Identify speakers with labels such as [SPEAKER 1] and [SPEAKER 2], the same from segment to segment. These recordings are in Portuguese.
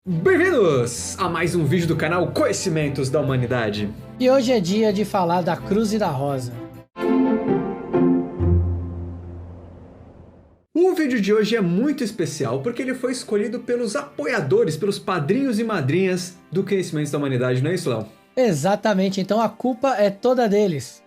[SPEAKER 1] Bem-vindos a mais um vídeo do canal Conhecimentos da Humanidade.
[SPEAKER 2] E hoje é dia de falar da Cruz e da Rosa.
[SPEAKER 1] O vídeo de hoje é muito especial porque ele foi escolhido pelos apoiadores, pelos padrinhos e madrinhas do Conhecimentos da Humanidade, não é isso, Léo?
[SPEAKER 2] Exatamente, então a culpa é toda deles.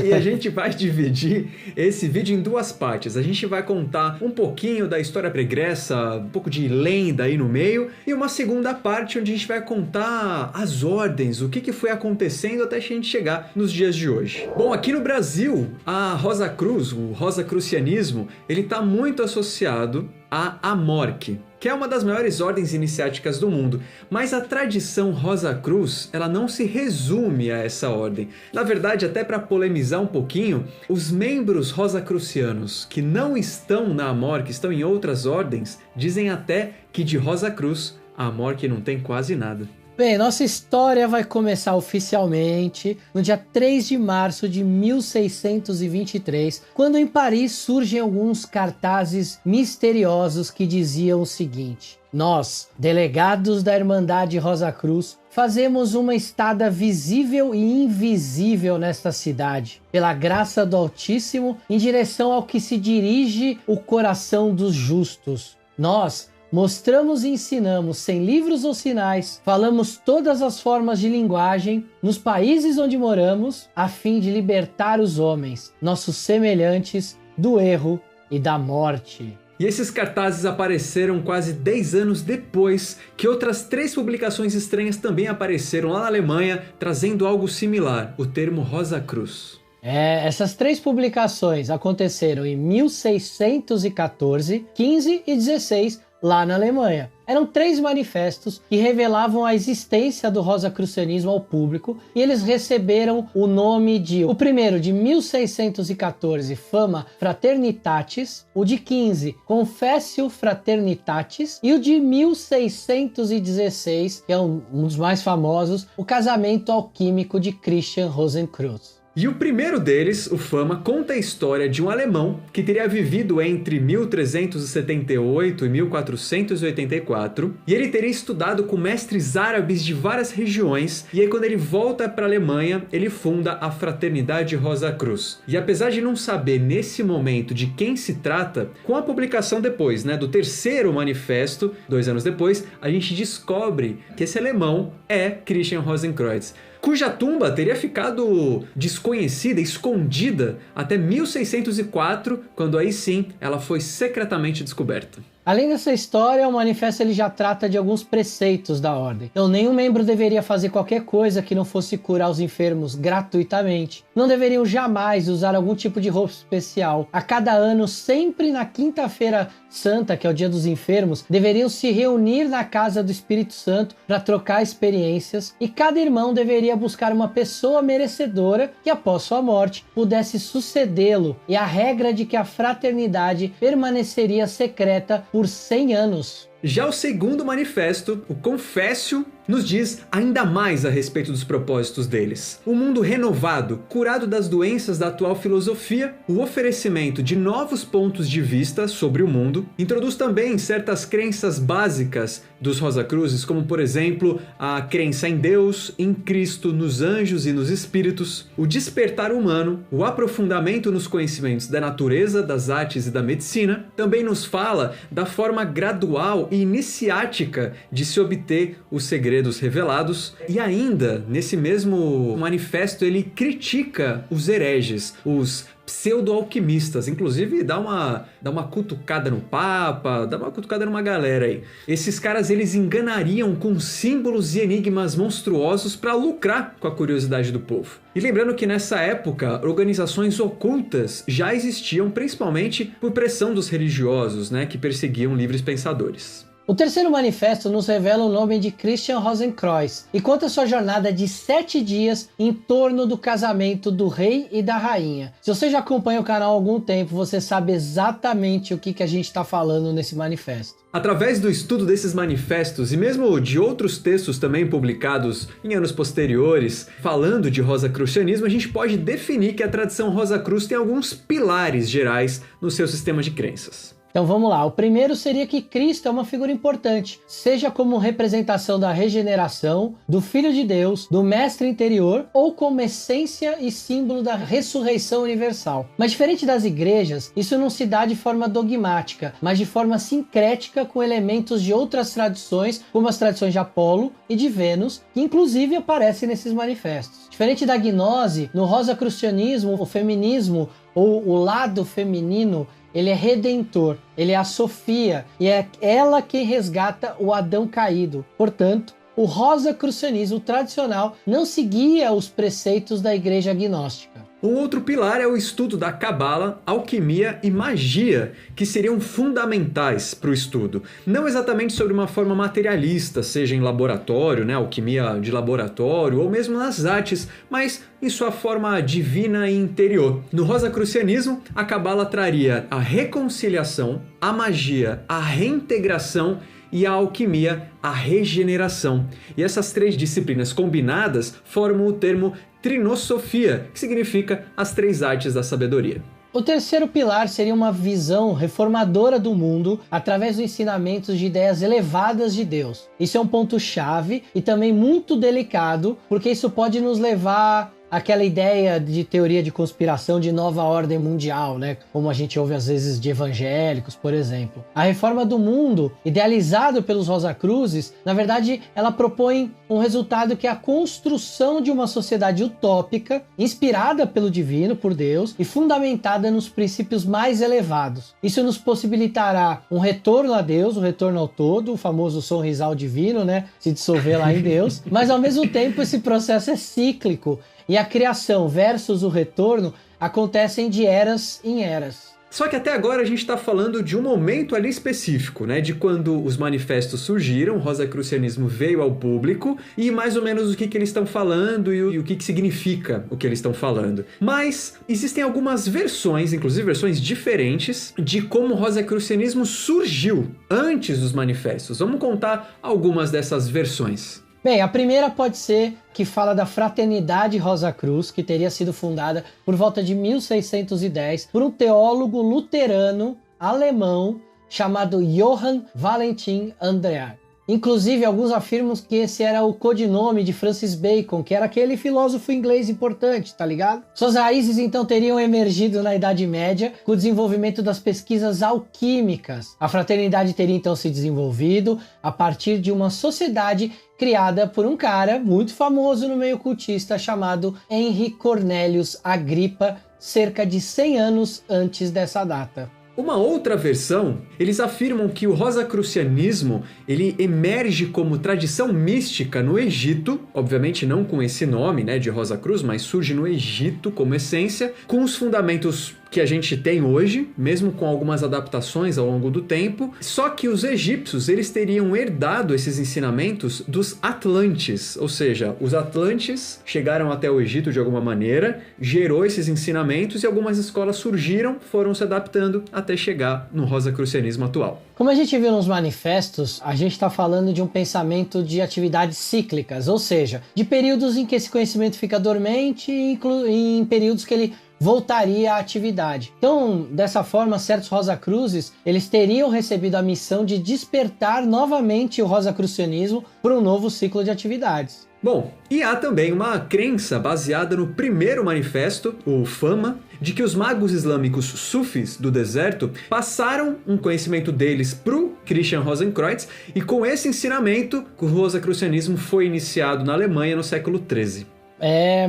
[SPEAKER 1] E a gente vai dividir esse vídeo em duas partes. A gente vai contar um pouquinho da história pregressa, um pouco de lenda aí no meio, e uma segunda parte onde a gente vai contar as ordens, o que foi acontecendo até a gente chegar nos dias de hoje. Bom, aqui no Brasil, a Rosa Cruz, o rosacrucianismo, ele está muito associado à Amorque, que é uma das maiores ordens iniciáticas do mundo, mas a tradição Rosa Cruz, ela não se resume a essa ordem. Na verdade, até para polemizar um pouquinho, os membros rosacrucianos que não estão na Amorque, estão em outras ordens, dizem até que de Rosa Cruz a Amorque não tem quase nada.
[SPEAKER 2] Bem, nossa história vai começar oficialmente no dia 3 de março de 1623, quando em Paris surgem alguns cartazes misteriosos que diziam o seguinte: nós, delegados da Irmandade Rosa Cruz, fazemos uma estada visível e invisível nesta cidade, pela graça do Altíssimo, em direção ao que se dirige o coração dos justos. Nós mostramos e ensinamos sem livros ou sinais, falamos todas as formas de linguagem nos países onde moramos, a fim de libertar os homens, nossos semelhantes, do erro e da morte.
[SPEAKER 1] E esses cartazes apareceram quase 10 anos depois que outras 3 publicações estranhas também apareceram lá na Alemanha, trazendo algo similar, o termo Rosa Cruz.
[SPEAKER 2] Essas 3 publicações aconteceram em 1614, 15 e 16, lá na Alemanha. Eram 3 manifestos que revelavam a existência do rosacrucianismo ao público, e eles receberam o nome de: o primeiro, de 1614, Fama Fraternitatis; o de 15, Confessio Fraternitatis; e o de 1616, que é um dos mais famosos, o Casamento Alquímico de Christian Rosenkreuz.
[SPEAKER 1] E o primeiro deles, o Fama, conta a história de um alemão que teria vivido entre 1378 e 1484, e ele teria estudado com mestres árabes de várias regiões, e aí quando ele volta para a Alemanha, ele funda a Fraternidade Rosa Cruz. E apesar de não saber nesse momento de quem se trata, com a publicação depois, do terceiro manifesto, 2 anos depois, a gente descobre que esse alemão é Christian Rosenkreuz, cuja tumba teria ficado desconhecida, escondida, até 1604, quando aí sim ela foi secretamente descoberta.
[SPEAKER 2] Além dessa história, o manifesto ele já trata de alguns preceitos da ordem. Então, nenhum membro deveria fazer qualquer coisa que não fosse curar os enfermos gratuitamente. Não deveriam jamais usar algum tipo de roupa especial. A cada ano, sempre na quinta-feira santa, que é o dia dos enfermos, deveriam se reunir na casa do Espírito Santo para trocar experiências, e cada irmão deveria buscar uma pessoa merecedora que, após sua morte, pudesse sucedê-lo, e a regra de que a fraternidade permaneceria secreta por 100 anos.
[SPEAKER 1] Já o segundo manifesto, o Confessio, nos diz ainda mais a respeito dos propósitos deles. Um mundo renovado, curado das doenças da atual filosofia, o oferecimento de novos pontos de vista sobre o mundo, introduz também certas crenças básicas dos Rosacruzes, como por exemplo, a crença em Deus, em Cristo, nos anjos e nos espíritos, o despertar humano, o aprofundamento nos conhecimentos da natureza, das artes e da medicina. Também nos fala da forma gradual e iniciática de se obter os segredos revelados, e ainda, nesse mesmo manifesto, ele critica os hereges, os pseudo-alquimistas, inclusive dá uma cutucada no Papa, dá uma cutucada numa galera aí. Esses caras, eles enganariam com símbolos e enigmas monstruosos para lucrar com a curiosidade do povo. E lembrando que nessa época, organizações ocultas já existiam, principalmente por pressão dos religiosos, que perseguiam livres pensadores.
[SPEAKER 2] O terceiro manifesto nos revela o nome de Christian Rosenkreuz e conta sua jornada de 7 dias em torno do casamento do rei e da rainha. Se você já acompanha o canal há algum tempo, você sabe exatamente o que a gente está falando nesse manifesto.
[SPEAKER 1] Através do estudo desses manifestos e mesmo de outros textos também publicados em anos posteriores, falando de rosacrucianismo, a gente pode definir que a tradição Rosa Cruz tem alguns pilares gerais no seu sistema de crenças.
[SPEAKER 2] Então vamos lá, o primeiro seria que Cristo é uma figura importante, seja como representação da regeneração, do Filho de Deus, do Mestre interior, ou como essência e símbolo da ressurreição universal. Mas diferente das igrejas, isso não se dá de forma dogmática, mas de forma sincrética com elementos de outras tradições, como as tradições de Apolo e de Vênus, que inclusive aparecem nesses manifestos. Diferente da gnose, no rosacrucianismo, o feminismo, ou o lado feminino, ele é redentor, ele é a Sofia, e é ela quem resgata o Adão caído. Portanto, o rosacrucianismo tradicional não seguia os preceitos da igreja gnóstica.
[SPEAKER 1] Um outro pilar é o estudo da cabala, alquimia e magia, que seriam fundamentais para o estudo. Não exatamente sobre uma forma materialista, seja em laboratório, né, alquimia de laboratório, ou mesmo nas artes, mas em sua forma divina e interior. No rosacrucianismo, a cabala traria a reconciliação, a magia, a reintegração e a alquimia, a regeneração. E essas três disciplinas combinadas formam o termo trinosofia, que significa as três artes da sabedoria.
[SPEAKER 2] O terceiro pilar seria uma visão reformadora do mundo através dos ensinamentos de ideias elevadas de Deus. Isso é um ponto-chave e também muito delicado, porque isso pode nos levar àquela ideia de teoria de conspiração de nova ordem mundial, né? Como a gente ouve às vezes de evangélicos, por exemplo. A reforma do mundo, idealizado pelos Rosacruzes, na verdade, ela propõe um resultado que é a construção de uma sociedade utópica, inspirada pelo divino, por Deus, e fundamentada nos princípios mais elevados. Isso nos possibilitará um retorno a Deus, um retorno ao todo, o famoso sorrisal divino, né? Se dissolver lá em Deus. Mas ao mesmo tempo esse processo é cíclico, e a criação versus o retorno acontecem de eras em eras.
[SPEAKER 1] Só que até agora a gente está falando de um momento ali específico, né? De quando os manifestos surgiram, o rosacrucianismo veio ao público e mais ou menos o que eles estão falando e o que significa o que eles estão falando. Mas existem algumas versões, inclusive versões diferentes, de como o rosacrucianismo surgiu antes dos manifestos. Vamos contar algumas dessas versões.
[SPEAKER 2] Bem, a primeira pode ser que fala da Fraternidade Rosa Cruz, que teria sido fundada por volta de 1610 por um teólogo luterano alemão chamado Johann Valentin Andreae. Inclusive, alguns afirmam que esse era o codinome de Francis Bacon, que era aquele filósofo inglês importante, tá ligado? Suas raízes, então, teriam emergido na Idade Média com o desenvolvimento das pesquisas alquímicas. A fraternidade teria, então, se desenvolvido a partir de uma sociedade criada por um cara muito famoso no meio cultista chamado Henry Cornelius Agrippa, cerca de 100 anos antes dessa data.
[SPEAKER 1] Uma outra versão, eles afirmam que o rosacrucianismo ele emerge como tradição mística no Egito, obviamente não com esse nome, né, de Rosa Cruz, mas surge no Egito como essência, com os fundamentos que a gente tem hoje, mesmo com algumas adaptações ao longo do tempo. Só que os egípcios, eles teriam herdado esses ensinamentos dos Atlantes, ou seja, os Atlantes chegaram até o Egito de alguma maneira, gerou esses ensinamentos e algumas escolas surgiram, foram se adaptando até chegar no rosacrucianismo atual.
[SPEAKER 2] Como a gente viu nos manifestos, a gente está falando de um pensamento de atividades cíclicas, ou seja, de períodos em que esse conhecimento fica dormente e em períodos que ele voltaria à atividade. Então, dessa forma, certos rosacruzes, eles teriam recebido a missão de despertar novamente o rosacrucianismo para um novo ciclo de atividades.
[SPEAKER 1] Bom, e há também uma crença baseada no primeiro manifesto, o Fama, de que os magos islâmicos sufis do deserto passaram um conhecimento deles para o Christian Rosenkreuz e com esse ensinamento o rosacrucianismo foi iniciado na Alemanha no século XIII.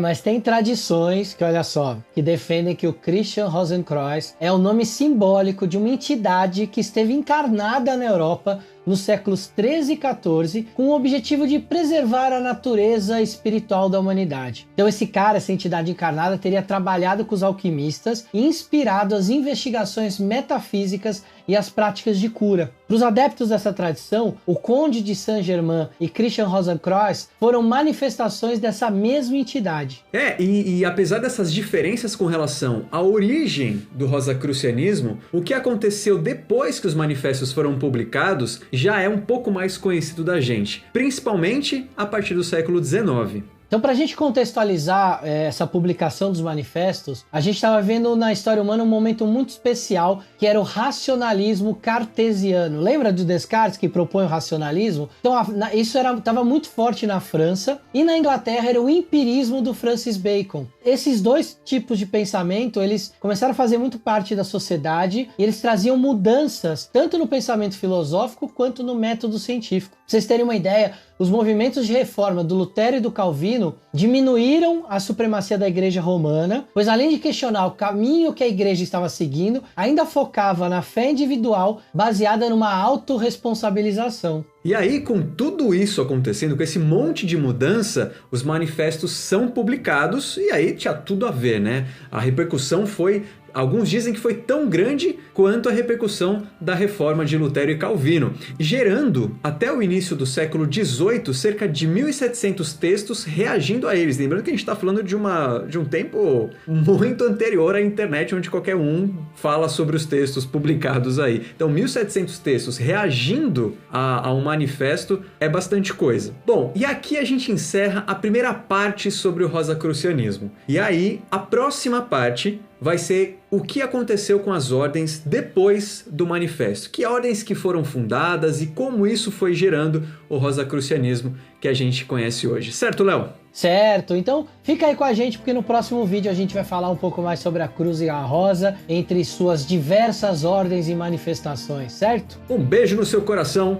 [SPEAKER 2] Mas tem tradições que, olha só, que defendem que o Christian Rosenkreuz é o nome simbólico de uma entidade que esteve encarnada na Europa nos séculos 13 e 14, com o objetivo de preservar a natureza espiritual da humanidade. Então esse cara, essa entidade encarnada, teria trabalhado com os alquimistas e inspirado as investigações metafísicas e as práticas de cura. Para os adeptos dessa tradição, o Conde de Saint-Germain e Christian Rosenkreuz foram manifestações dessa mesma entidade.
[SPEAKER 1] E apesar dessas diferenças com relação à origem do rosacrucianismo, o que aconteceu depois que os manifestos foram publicados já é um pouco mais conhecido da gente, principalmente a partir do século XIX.
[SPEAKER 2] Então, para a gente contextualizar essa publicação dos manifestos, a gente estava vendo na história humana um momento muito especial, que era o racionalismo cartesiano. Lembra do Descartes, que propõe o racionalismo? Então, isso estava muito forte na França, e na Inglaterra era o empirismo do Francis Bacon. Esses dois tipos de pensamento, eles começaram a fazer muito parte da sociedade, e eles traziam mudanças, tanto no pensamento filosófico, quanto no método científico. Pra vocês terem uma ideia, os movimentos de reforma do Lutero e do Calvino diminuíram a supremacia da Igreja Romana, pois além de questionar o caminho que a Igreja estava seguindo, ainda focava na fé individual baseada numa autorresponsabilização.
[SPEAKER 1] E aí, com tudo isso acontecendo, com esse monte de mudança, os manifestos são publicados e aí tinha tudo a ver, né? A repercussão foi... Alguns dizem que foi tão grande quanto a repercussão da reforma de Lutero e Calvino, gerando, até o início do século XVIII, cerca de 1.700 textos reagindo a eles. Lembrando que a gente está falando de um tempo muito anterior à internet, onde qualquer um fala sobre os textos publicados aí. Então, 1.700 textos reagindo a um manifesto é bastante coisa. Bom, e aqui a gente encerra a primeira parte sobre o rosacrucianismo. E aí, a próxima parte vai ser o que aconteceu com as ordens depois do manifesto. Que ordens que foram fundadas e como isso foi gerando o rosacrucianismo que a gente conhece hoje. Certo, Léo?
[SPEAKER 2] Certo, então fica aí com a gente porque no próximo vídeo a gente vai falar um pouco mais sobre a Cruz e a Rosa entre suas diversas ordens e manifestações, certo?
[SPEAKER 1] Um beijo no seu coração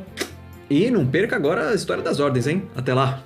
[SPEAKER 1] e não perca agora a história das ordens, hein? Até lá!